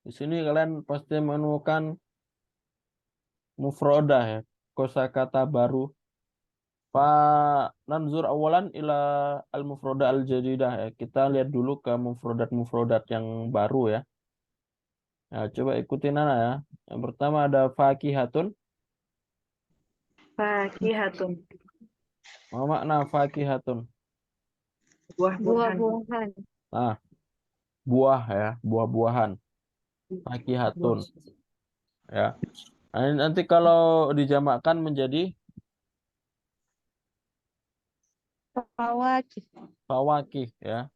Di sini kalian pasti menemukan mufradah ya, kosakata baru. Fa nanzur awalan ila al-mufradat al-jadidah ya. Kita lihat dulu ke mufradat-mufradat yang baru ya. Ya, coba ikutin Nana ya. Yang pertama ada fakihatun. Fakihatun. Apa makna fakihatun? Buah-buahan. Buah-buahan. Nah, buah ya, buah-buahan. Fakihatun ya. Nah, nanti kalau dijamakkan menjadi Fawakih. fawakih ya.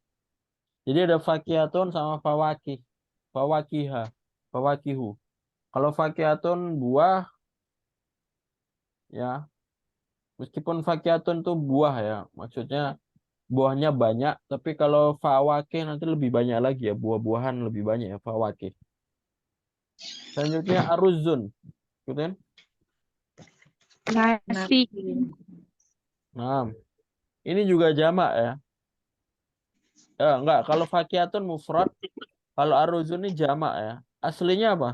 Jadi ada fakihatun sama fawakih. Fawakiha, fawakihu. Kalau fakihatun buah ya, meskipun fakihatun itu buah ya, maksudnya buahnya banyak, tapi kalau fawakih nanti lebih banyak lagi ya, buah-buahan lebih banyak ya, fawakih. Selanjutnya aruzun, gitu kan? Nasi. Nah, ini juga jamak ya. Enggak, kalau fakihatun mufrad, kalau aruzun ini jamak ya. Aslinya apa?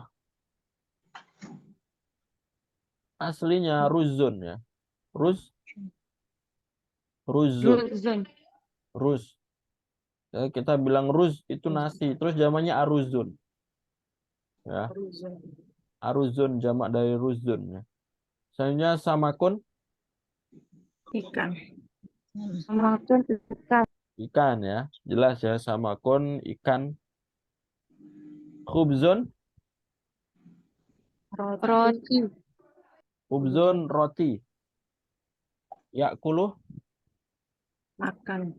Aslinya ruzun ya. Ruzun, Ruzun. ruz. Ya, kita bilang ruz itu nasi, terus jamaknya aruzun. Ya, aruzun jamak dari ruzun ya. Selanjutnya samakun, Ikan. Makan ikan. ikan ya. Jelas ya, samakun ikan. Khubzun, Roti. khubzun roti. Yakulu, Makan.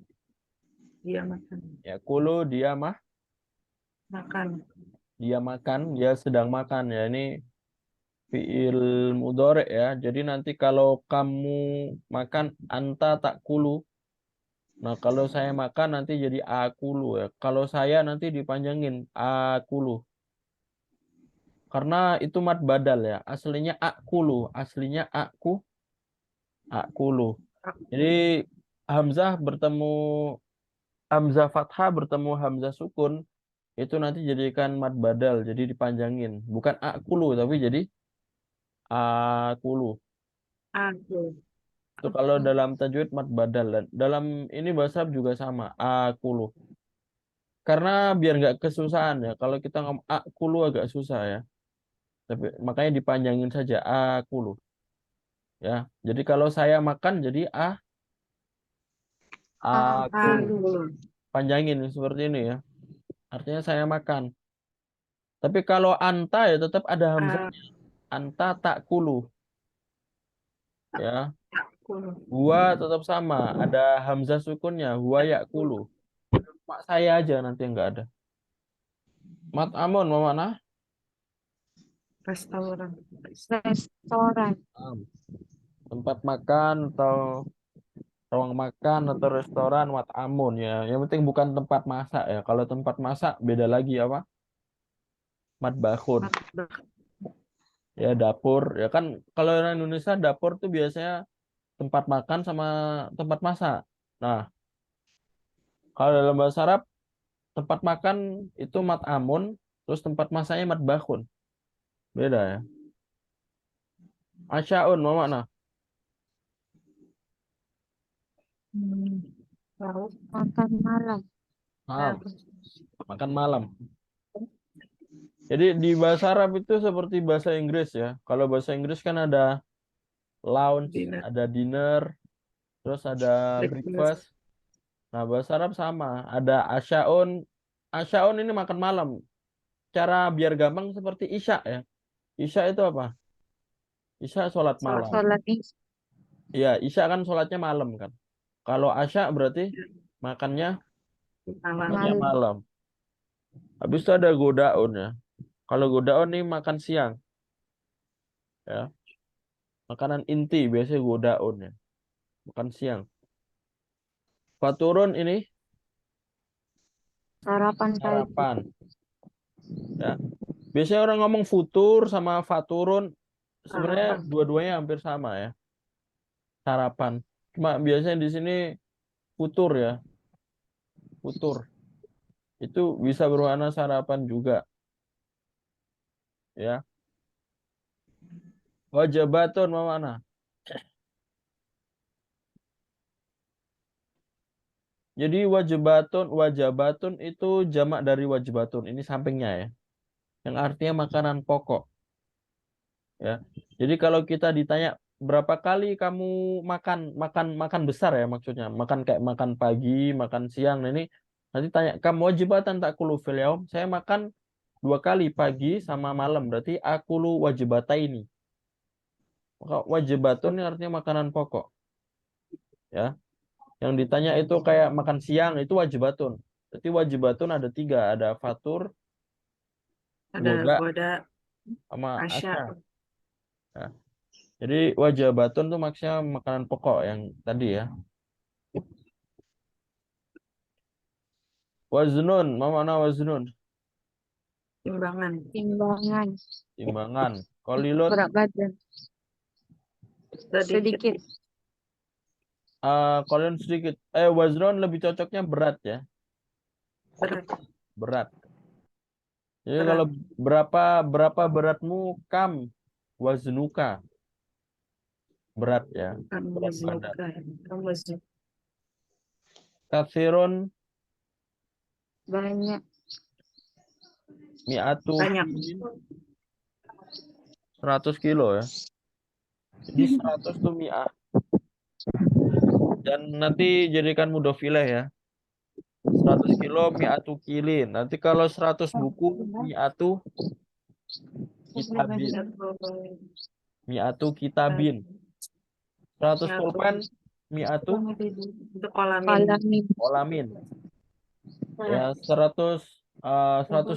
Dia makan. yakulu dia Makan. dia makan, dia sedang makan ya. Ini fiil mudhari ya. Jadi nanti kalau kamu makan anta takulu. Nah, kalau saya makan nanti jadi akulu ya. Kalau saya nanti dipanjangin akulu. Karena itu mad badal ya. Aslinya akulu, aslinya akulu. Jadi hamzah bertemu hamzah fathah bertemu hamzah sukun itu nanti jadikan mad badal, jadi dipanjangin. Bukan akulu tapi jadi akulu. Aku. Itu kalau dalam tajwid mad badal dan dalam ini bahasa Arab juga sama, akulu. Karena biar nggak kesusahan ya. Kalau kita ngomong akulu agak susah ya. Tapi makanya dipanjangin saja akulu ya. Jadi kalau saya makan jadi akulu. Aku. Panjangin seperti ini ya. Artinya saya makan. Tapi kalau anta ya tetap ada hamzahnya. Anta takulu ya. Aku. Huwa tetap sama, ada hamzah sukunnya, huwa yakulu. Mak saya aja nanti yang nggak ada. Mat'amun mau mana? Restoran. Restoran. Tempat makan atau ruang makan atau restoran mat'amun ya. Yang penting bukan tempat masak ya. Kalau tempat masak beda lagi apa? Matbahun. Ya dapur ya kan kalau orang Indonesia dapur tuh biasanya tempat makan sama tempat masak. Nah, kalau dalam bahasa Arab tempat makan itu mat'amun, terus tempat masaknya matbahun. Beda ya. Asyaun mau mana? Lalu. Makan malam. Malam. Makan malam. Jadi di bahasa Arab itu seperti bahasa Inggris ya. Kalau bahasa Inggris kan ada lunch, Dinner. ada dinner, terus ada breakfast. Nah, bahasa Arab sama. Ada asyaun. Asyaun ini makan malam. Cara biar gampang seperti isya ya. Isya itu apa? Isya sholat malam. Sholat isya. Ya, isya kan sholatnya malam kan. Kalau asya berarti makannya Malam. malam. Habis itu ada godaun ya. Kalau godaun nih makan siang. Ya. Makanan inti biasanya godaun ya. Makan siang. Faturun ini Sarapan pagi. sarapan. Ya. Biasanya orang ngomong futur sama faturun sebenarnya Sarapan. dua-duanya hampir sama ya. Sarapan. Cuma biasanya di sini futur ya. Futur. Itu bisa berwarna sarapan juga. Ya. Wajabatun mana? Jadi wajabatun itu jamak dari wajibatun. Ini sampingnya ya. Yang artinya makanan pokok. Ya. Jadi kalau kita ditanya berapa kali kamu makan besar ya maksudnya, makan kayak makan pagi, makan siang. Nah, ini nanti tanya kamu wajibatan tak kulu fil yaum? Saya makan 2 kali pagi sama malam. Berarti aku lu wajibata ini. Maka wajibatun ini artinya makanan pokok. Ya. Yang ditanya itu kayak makan siang itu wajibatun. Berarti wajibatun ada 3, ada fatur, Ada goda, goda, sama asya. asya. Ya. Jadi wajibatun tuh maksudnya makanan pokok yang tadi ya. Waznun, ma mana waznun? Timbangan. Timbangan. Timbangan. Qalilun, Berat badan. Sedikit. qalilun sedikit. Waznun lebih cocoknya berat ya. Berat. Berat. Jadi Berat. kalau berapa beratmu kam waznuka. Berat ya. Kamu Berat badan. Kamu Katsirun Banyak. mi'atu banyak. 100 kilo ya. Jadi 100 tuh mi'ah. Dan nanti jadikan mudhofileh ya. 100 kilo mi'atu kilin. Nanti kalau 100 buku mi'atu kitabin. Mi'atu kitabin. 100 pulpen mi'atu Itu kolamin. Kalamin. kolamin. Ya 100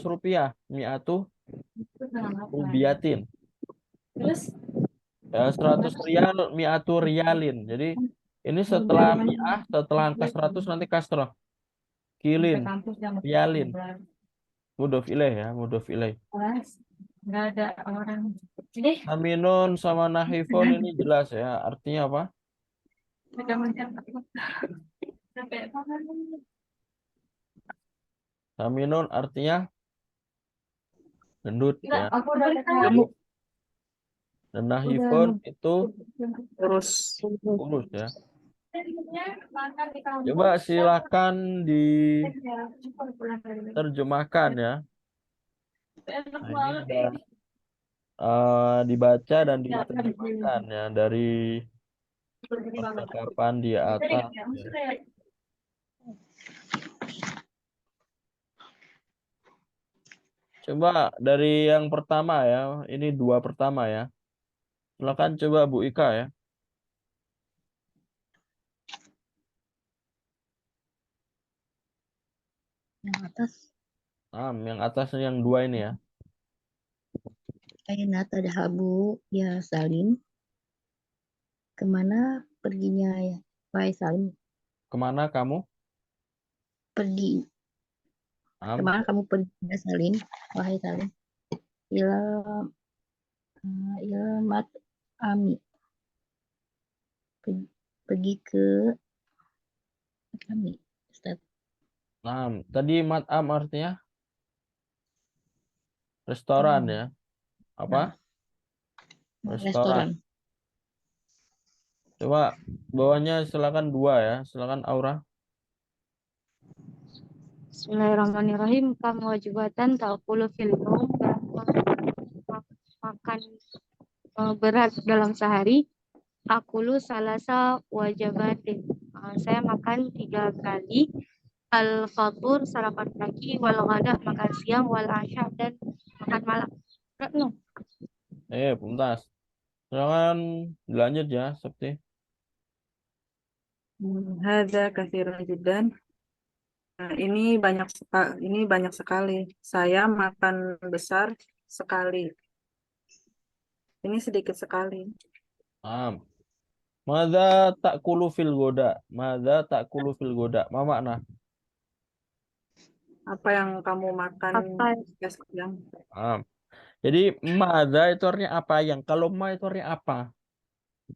rupiah mi'atu rubiatin. Terus Ya 100 rial mi'atu rialin. Jadi ini setelah mi'ah, setelah angka 100 nanti kasroh. Kilin, kampus yang rialin. Mudhof ilaih ya, mudhof ilaih. nggak ada orang. Jadi Aminun sama nahifun ini jelas ya. Artinya apa? ada mencapai sampai Aminun artinya gendut ya. aku udah Gemuk. Dan nahifun itu Terus kurus ya. makan di kampus. Coba silakan diterjemahkan ya. Enak Nah, ini banget ada ini. dibaca dan diterjemahkan ya dari percakapan di atas. Ya. Coba dari yang pertama ya. Ini 2 pertama ya. Silakan coba Bu Ika ya. Yang atas Yang atasnya yang 2 ini ya. Aina tadhabu ya Salim. Kemana perginya ya wahai Salim? Kemana kamu? Pergi. Kemana kamu pergi ya Salim? Wahai Salim. Ilmat Ami. Pergi ke kami. Ustaz. Tadi mat'am artinya restoran ya. Apa? Restoran. Coba bawahnya silakan 2 ya. Silakan Aura. Bismillahirrahmanirrahim. Kam wajibatan ta'kulu fil yaum. Makan berat dalam sehari. Akulu salasa wajabatin. Saya makan 3 kali. Al-fatur sarapan pagi, wal ghada makan siang, wal asya dan makan malam. Bentar. Silakan dilanjut ya, Septi. Hadza katsirun jiddan. Nah, ini banyak sekali. Saya makan besar sekali. Ini sedikit sekali. Naam. Madza ta'kulu fil goda? Madza ta'kulu fil goda? Ma makna? Apa yang kamu makan Apa siang? Naam. Jadi madza itu artinya apa yang. Kalau ma itu artinya apa?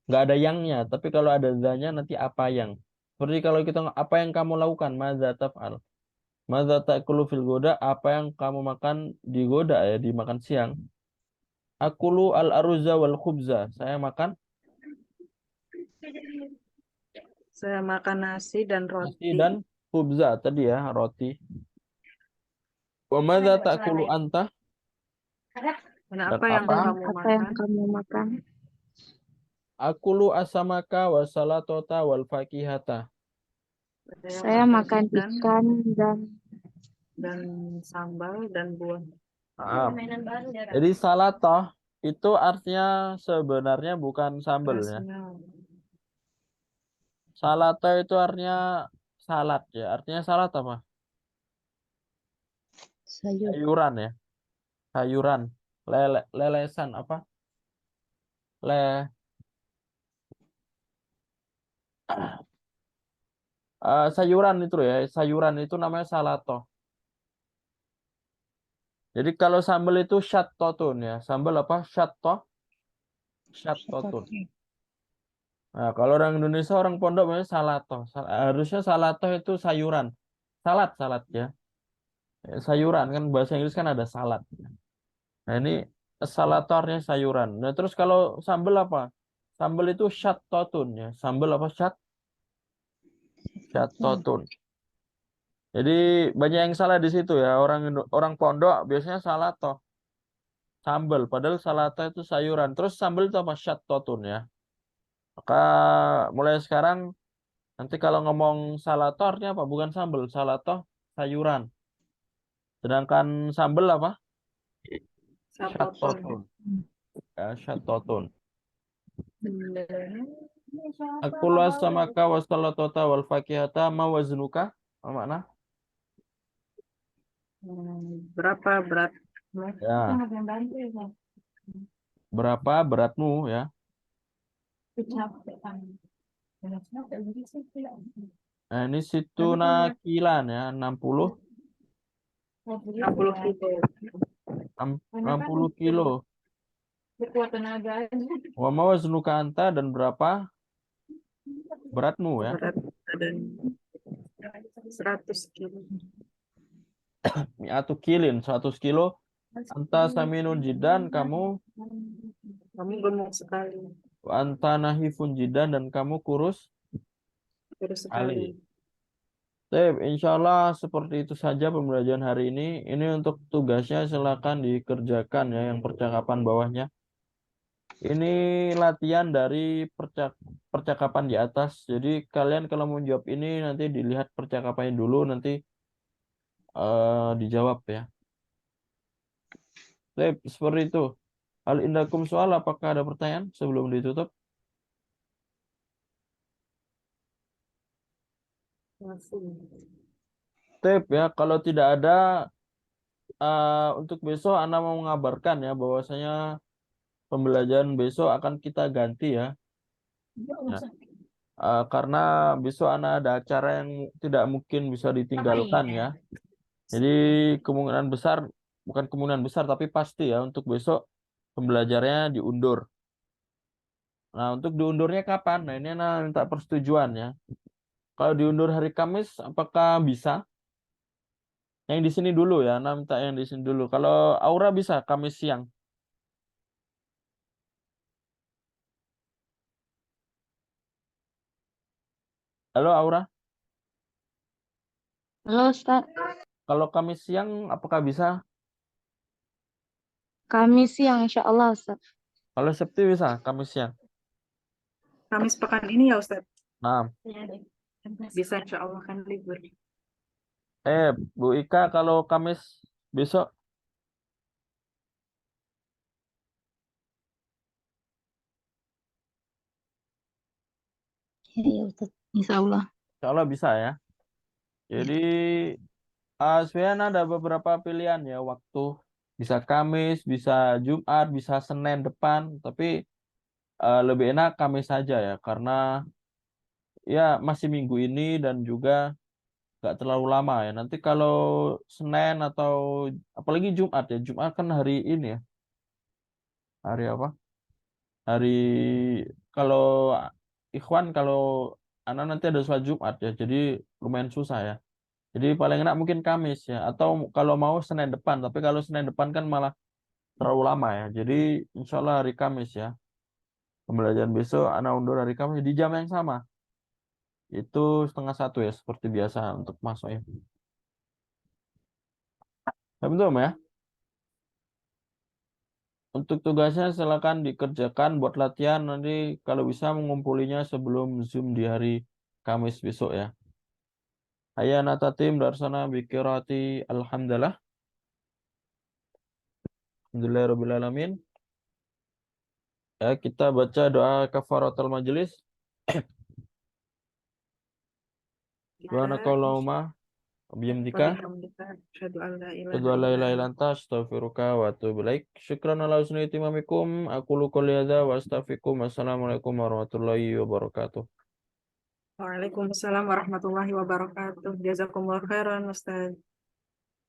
Nggak ada yangnya. Tapi kalau ada zanya nanti apa yang. Seperti kalau kita apa yang kamu lakukan? Madza taf'al. Madza ta'kulu fil goda? Apa yang kamu makan di goda ya, di makan siang? Akulu al-aruzza wal khubza. Saya makan Saya makan nasi dan nasi roti. dan khubza tadi ya, roti. Wa madza ta'kulu anta? Dan Dan apa yang apa? kamu apa yang makan? kamu makan? Akulu asamaka wa salatota wal fakihata. Saya makan ikan ikan dan sambal dan buah. Naam. Jadi salatoh itu artinya sebenarnya bukan sambal ya. Rasanya Salato itu artinya salad ya. Artinya salad apa? Sayur. Sayuran ya. Sayuran. Lelesan apa? Le sayuran itu ya. Sayuran itu namanya salato. Jadi kalau sambal itu syattotun ya. Sambal apa? Syattotun. Nah, kalau orang Indonesia, orang pondok namanya salato. Harusnya salato itu sayuran. Salad ya. Sayuran kan bahasa Inggris kan ada salad. Nah, ini salatornya sayuran. Nah, terus kalau sambal apa? Sambal itu syattotun ya. Sambal apa syattotun. Jadi banyak yang salah di situ ya. Orang pondok biasanya salato sambal, padahal salato itu sayuran. Terus sambal itu apa? Syattotun ya. Maka mulai sekarang nanti kalau ngomong salato artinya apa? Bukan sambal, salato sayuran. Sedangkan sambal apa? sapotun. Syattotun. Ya, syattotun. Bener. Akulu samaka wa salatota wal fakihata ma waznuka? Apa makna? Berapa berat? Ya, berapa beratmu ya? Nah, ini situna kilan ya, 60 60 kilo. 60 kilo. Berkuat tenaga aja. Wa ma waznuka anta dan berapa beratmu ya? Berat badan 100 kilo. Mi'atu kilin, 100 kilo. Anta saminun jidan, kamu Kamu gemuk sekali. wa anta nahifun jidan dan kamu kurus Terus sekali. sekali. Baik, insya Allah seperti itu saja pembelajaran hari ini. Ini untuk tugasnya silakan dikerjakan ya yang percakapan bawahnya. Ini latihan dari percakapan di atas. Jadi kalian kalau mau jawab ini nanti dilihat percakapannya dulu nanti dijawab ya. Baik, seperti itu. Hal indakum soal apakah ada pertanyaan sebelum ditutup? Masih. Tip ya, kalau tidak ada untuk besok Anda mau mengabarkan ya bahwasanya pembelajaran besok akan kita ganti ya. Ya. Karena besok Anda ada acara yang tidak mungkin bisa ditinggalkan ya. Jadi kemungkinan besar, bukan kemungkinan besar tapi pasti ya untuk besok pembelajarannya diundur. Nah, untuk diundurnya kapan? Nah, ini Anda minta persetujuan ya. Kalau diundur hari Kamis, apakah bisa? Yang di sini dulu ya, Anda minta yang di sini dulu. Kalau Aura bisa Kamis siang. Halo Aura, Halo Ustaz, kalau Kamis siang apakah bisa? Kamis siang insya Allah Ustaz. Kalau Sabtu bisa Kamis siang. Kamis pekan ini ya Ustaz? Nah, Bisa insya Allah kan libur. Bu Ika kalau Kamis besok Ya, Ustaz. Insya Allah. Insya Allah bisa ya. Jadi sebenarnya ada beberapa pilihan ya waktu. Bisa Kamis, bisa Jumat, bisa Senin depan. Tapi lebih enak Kamis saja ya. Karena ya masih minggu ini dan juga nggak terlalu lama ya. Nanti kalau Senin atau apalagi Jumat ya. Jumat kan hari ini ya. Hari apa? Hari kalau Ikhwan kalau anak nanti ada sholat Jumat ya. Jadi lumayan susah ya. Jadi paling enak mungkin Kamis ya. Atau kalau mau Senin depan. Tapi kalau Senin depan kan malah terlalu lama ya. Jadi insya Allah hari Kamis ya. Pembelajaran besok anak undur hari Kamis di jam yang sama. Itu 12:30 ya seperti biasa untuk masuk ya. Ya, betul ya. Untuk tugasnya silakan dikerjakan buat latihan nanti kalau bisa mengumpulinya sebelum Zoom di hari Kamis besok ya. Hayya natatim darsana bikirati alhamdulillah. Alhamdulillahirabbil alamin. Ya, kita baca doa kafaratul majelis. Subhanakallahumma wa bihamdika Walhamdulillah, asyhadu an la ilaha asyhadu an la illa ilaha illa anta. anta astaghfiruka wa atubu ilaik. Syukran ala husni itimamikum. Aqulu qouli hadza wa astaghfirukum. Assalamualaikum warahmatullahi wabarakatuh. Waalaikumsalam warahmatullahi wabarakatuh. Jazakumullah khairan, Ustaz.